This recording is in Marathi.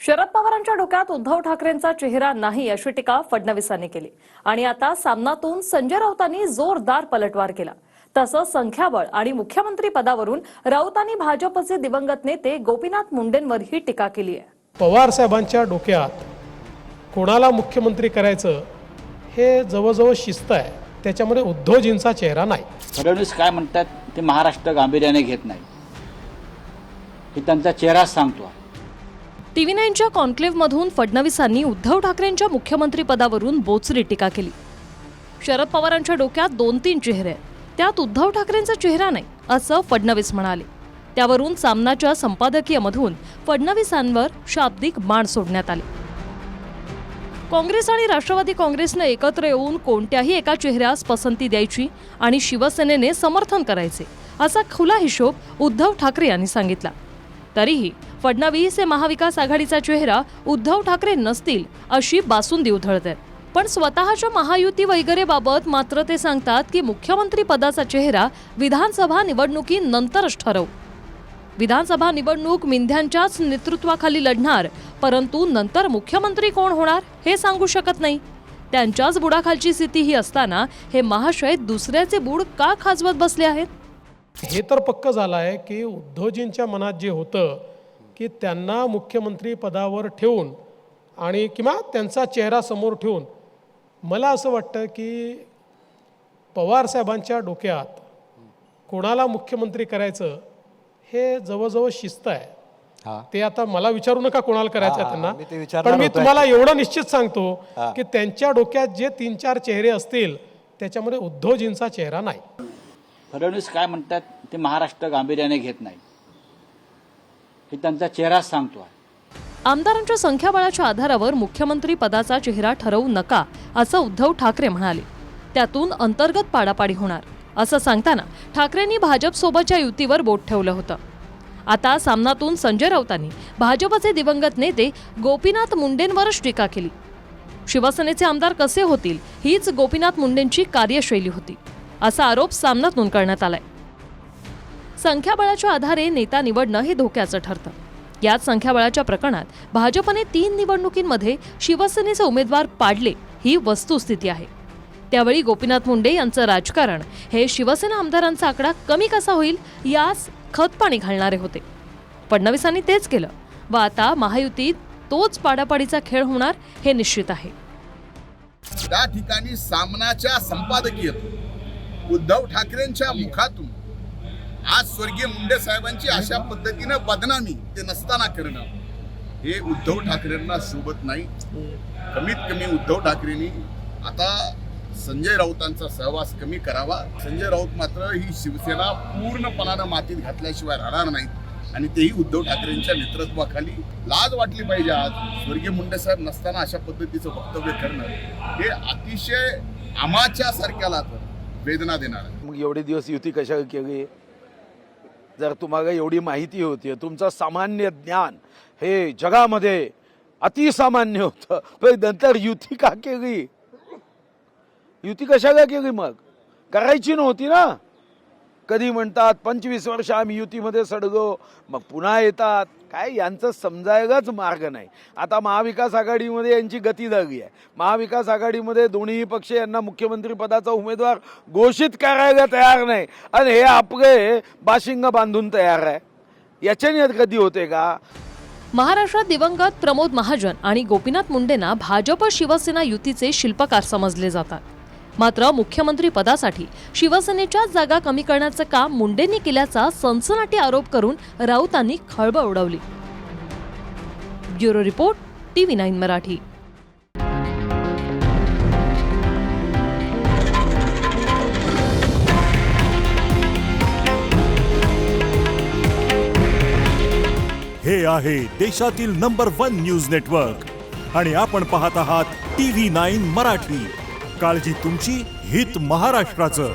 शरद पवारांच्या डोक्यात उद्धव ठाकरेंचा चेहरा नाही अशी टीका फडणवीसांनी केली आणि आता सामनातून संजय राऊतांनी जोरदार पलटवार केला। तसंच संख्याबळ आणि मुख्यमंत्री पदावरून राऊतांनी भाजपचे दिवंगत नेते गोपीनाथ मुंडेंवरही टीका केली आहे। पवार साहेबांच्या डोक्यात कोणाला मुख्यमंत्री करायचं हे जवळजवळ शिस्त आहे, त्याच्यामध्ये उद्धवजींचा चेहरा नाही। फडणवीस काय म्हणतात ते महाराष्ट्र गांभीर्याने घेत नाही, हे त्यांचा चेहरा सांगतो। TV9च्या कॉन्क्लेव्हमधून फडणवीसांनी उद्धव ठाकरेंच्या मुख्यमंत्री पदावरून बोचरी टीका केली। शरद पवारांच्या डोक्यात 2-3 चेहरे आहेत, त्यात उद्धव ठाकरेंचा चेहरा नाही असं फडणवीस म्हणाले। त्यावरून सामनाच्या संपादकीयमधून फडणवीसांवर शाब्दिक बाण सोडण्यात आले। काँग्रेस आणि राष्ट्रवादी काँग्रेसने एकत्र येऊन कोणत्याही एका चेहऱ्यास पसंती द्यायची आणि शिवसेनेने समर्थन करायचे असा खुला हिशोब उद्धव ठाकरे यांनी सांगितला। तरीही फडणवीस हे महाविकास आघाडीचा चेहरा उद्धव ठाकरे नसतील अशी बासुंदी उधळतात। पण स्वतःच्या महायुती वगैरेबाबत मात्र ते सांगतात की मुख्यमंत्री पदाचा चेहरा विधानसभा निवडणुकीनंतरच ठरवू। विधानसभा निवडणूक मिंध्यांच्याच नेतृत्वाखाली लढणार, परंतु नंतर मुख्यमंत्री कोण होणार हे सांगू शकत नाही। त्यांच्याच बुडाखालची स्थिती ही असताना हे महाशय दुसऱ्याचे बुड का खाजवत बसले आहेत? हे तर पक्क झालं आहे की उद्धवजींच्या मनात जे होतं की त्यांना मुख्यमंत्री पदावर ठेवून आणि किंवा त्यांचा चेहरा समोर ठेवून, मला असं वाटतं की पवार साहेबांच्या डोक्यात कोणाला मुख्यमंत्री करायचं हे जवळजवळ शिस्त आहे। ते आता मला विचारू नका कोणाला करायचं आहे त्यांना, पण मी तुम्हाला एवढं निश्चित सांगतो की त्यांच्या डोक्यात जे 3-4 चेहरे असतील त्याच्यामध्ये उद्धवजींचा चेहरा नाही। फडणवीस काय म्हणतात ते महाराष्ट्र गांभीर्याने घेत नाही, हे त्यांचा चेहरा सांगतो। आमदारांच्या संख्याबळाच्या आधारावर मुख्यमंत्री पदाचा चेहरा ठरवू नका असं उद्धव ठाकरे म्हणाले। त्यातून अंतर्गत पाडापाडी होणार असं सांगताना ठाकरेंनी भाजपसोबतच्या युतीवर बोट ठेवलं होतं। आता सामनातून संजय राऊतांनी भाजपचे दिवंगत नेते गोपीनाथ मुंडेंवरच टीका केली। शिवसेनेचे आमदार कसे होतील हीच गोपीनाथ मुंडेंची कार्यशैली होती असा आरोप सामनातून करण्यात आलाय। संख्याबळाच्या आधारे नेता निवडणं हे धोक्याचं ठरतं। याच संख्याबळाच्या प्रकरणात भाजपने 3 निवडणुकींमध्ये शिवसेनेचे उमेदवार पाडले ही वस्तुस्थिती आहे। त्यावेळी गोपीनाथ मुंडे यांचं राजकारण हे शिवसेना आमदारांचा आकडा कमी कसा होईल यास खतपाणी घालणारे होते। फडणवीसांनी तेच केलं व आता महायुतीत तोच पाडापाडीचा खेळ होणार हे निश्चित आहे। त्या ठिकाणी सामनाच्या संपादकीयतून उद्धव ठाकरेंच्या मुखातून आज स्वर्गीय मुंडे साहेबांची अशा पद्धतीनं बदनामी ते नसताना करणं हे उद्धव ठाकरेंना शोभत नाही। कमीत कमी उद्धव ठाकरेंनी आता संजय राऊतांचा सहवास कमी करावा। संजय राऊत मात्र ही शिवसेना पूर्णपणानं मातीत घातल्याशिवाय राहणार नाहीत आणि तेही उद्धव ठाकरेंच्या नेतृत्वाखाली। लाज वाटली पाहिजे आज स्वर्गीय मुंडे साहेब नसताना अशा पद्धतीचं वक्तव्य करणं हे अतिशय आमाच्या सारख्याला वेदना देणार आहे। मग एवढे दिवस युती कशा केली? जर तुम्हाला एवढी माहिती होती, तुमचं सामान्य ज्ञान हे जगामध्ये अतिसामान्य होतं, पण नंतर युती का केली? युती कशाला केली? मग करायची नव्हती ना। कधी म्हणतात 25 वर्ष आम्ही युतीमध्ये सडलो, मग पुन्हा येतात। काय यांचं समजायलाच मार्ग नाही। आता महाविकास आघाडीमध्ये यांची गती लागली आहे। महाविकास आघाडीमध्ये दोन्ही पक्ष यांना मुख्यमंत्री पदाचा उमेदवार घोषित करायला तयार नाही आणि हे आपले बाशिंग बांधून तयार आहे। याच्याने कधी होते का? महाराष्ट्रात दिवंगत प्रमोद महाजन आणि गोपीनाथ मुंडेंना भाजप शिवसेना युतीचे शिल्पकार समजले जातात। मात्र मुख्यमंत्री पदासाठी शिवसेनेच्या जागा कमी करण्याचं काम मुंडेंनी केल्याचा सनसनाटी आरोप करून राऊतांनी खळबळ उडवली। Bureau report TV9 Marathi. हे आहे देशातील नंबर 1 न्यूज नेटवर्क आणि आपण पाहत आहात TV9 मराठी। काळजी तुमची, हित महाराष्ट्राचं।